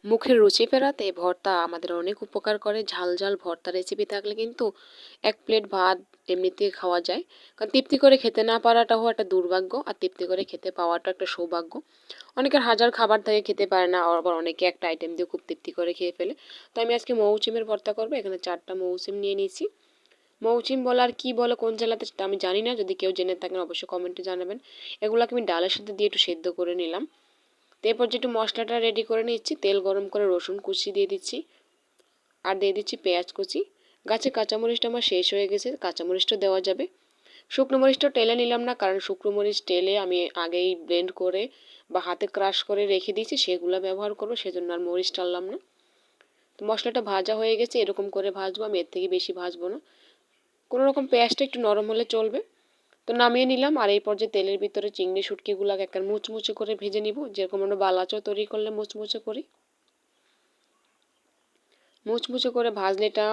মুখের রুচি ফেরাতে ভর্তা আমাদের অনেক উপকার করে। ঝাল ঝাল ভর্তা রেসিপি থাকলে কিন্তু এক প্লেট ভাত এমনিতে খাওয়া যায়। কারণ তৃপ্তি করে খেতে না পারাটাও একটা দুর্ভাগ্য, আর তৃপ্তি করে খেতে পাওয়াটা একটা সৌভাগ্য। অনেকের হাজার খাবার থাকে খেতে পারে না, আবার অনেকে একটা আইটেম দিয়ে খুব তৃপ্তি করে খেয়ে ফেলে। তো আমি আজকে মৌচিমের ভর্তা করবো। এখানে 4টা মৌচিম নিয়ে নিয়েছি। মৌচিম বলে আর কি বলে কোন জেলাতে সেটা আমি জানি না, যদি কেউ জেনে থাকেন অবশ্যই কমেন্টে জানাবেন। এগুলোকে আমি ডালের সাথে দিয়ে একটু সেদ্ধ করে নিলাম। তো এরপর যেটু মশলাটা রেডি করে নিচ্ছি, তেল গরম করে রসুন কুচি দিয়ে দিচ্ছি, আর দিয়ে দিচ্ছি পেঁয়াজ কুচি। গাছে কাঁচামরিচটা আমার শেষ হয়ে গেছে, কাঁচামরিচটা দেওয়া যাবে। শুকনো মরিচটা টেলে নিলাম না, কারণ শুকনো মরিচ টেলে আমি আগেই ব্লেন্ড করে বা হাতে ক্রাশ করে রেখে দিয়েছি, সেগুলো ব্যবহার করবো, সেজন্য আর মরিচ টানলাম না। তো মশলাটা ভাজা হয়ে গেছে, এরকম করে ভাজবো, আমি এর থেকে বেশি ভাজবো না। কোনো রকম পেঁয়াজটা একটু নরম হলে চলবে। তো নামিয়ে নিলাম, আর এই পর্যায়ে তেলের ভিতরে চিংড়ি শুটকিগুলোকে একটা মুচমুচে করে ভেজে নিব, যেরকম আমরা বালাচো তৈরি করলে মুচমুচে করি। মুচমুচে করে ভাজলে এটা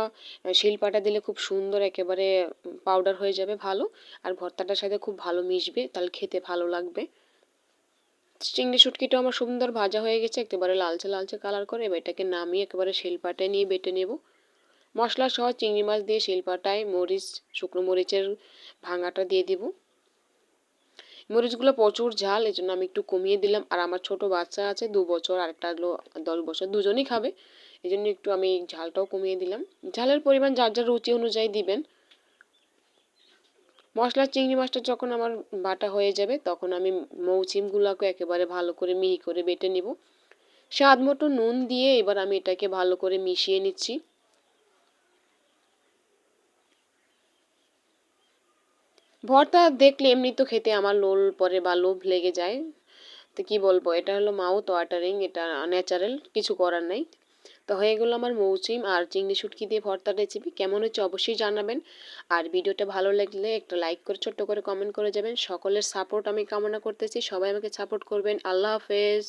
শিলপাটা দিলে খুব সুন্দর একেবারে পাউডার হয়ে যাবে ভালো, আর ভর্তাটার সাথে খুব ভালো মিশবে, তাহলে খেতে ভালো লাগবে। চিংড়ি শুটকিটা আমার সুন্দর ভাজা হয়ে গেছে, একেবারে লালচে লালচে কালার করে। এবার এটাকে নামিয়ে একেবারে শিলপাটায় নিয়ে বেটে নেব। মশলা সহ চিংড়ি মাছ দিয়ে শিলপাটায় মরিচ, শুকনো মরিচের ভাঙাটা দিয়ে দিব। মরিচগুলো প্রচুর ঝাল, এই জন্য আমি একটু কমিয়ে দিলাম। আর আমার ছোট বাচ্চা আছে 2 বছর, আর একটা হলো 10 বছর, দুজনেই খাবে, এই জন্য একটু আমি ঝালটাও কমিয়ে দিলাম। ঝালের পরিমাণ যার যার রুচি অনুযায়ী দিবেন। মশলার চিংড়ি মাছটা যখন আমার বাটা হয়ে যাবে, তখন আমি মৌচিমগুলোকে একেবারে ভালো করে মিহি করে বেটে নিব। স্বাদ মতো নুন দিয়ে এবার আমি এটাকে ভালো করে মিশিয়ে নিচ্ছি। ভর্তা দেখলে এমনি তো খেতে আমার লোল পরে বা লোভ লেগে যায়। তো কি বলবো, এটা হলো মাউথ ওয়াটারিং, এটা ন্যাচারাল, কিছু করার নাই। তো হয়ে গেলো আমার মৌচিম আর চিংড়ি শুটকি দিয়ে ভর্তার রেসিপি। কেমন হচ্ছে অবশ্যই জানাবেন। আর ভিডিওটা ভালো লাগলে একটা লাইক করে ছোট্ট করে কমেন্ট করে যাবেন। সকলের সাপোর্ট আমি কামনা করতেছি, সবাই আমাকে সাপোর্ট করবেন। আল্লাহ হাফেজ।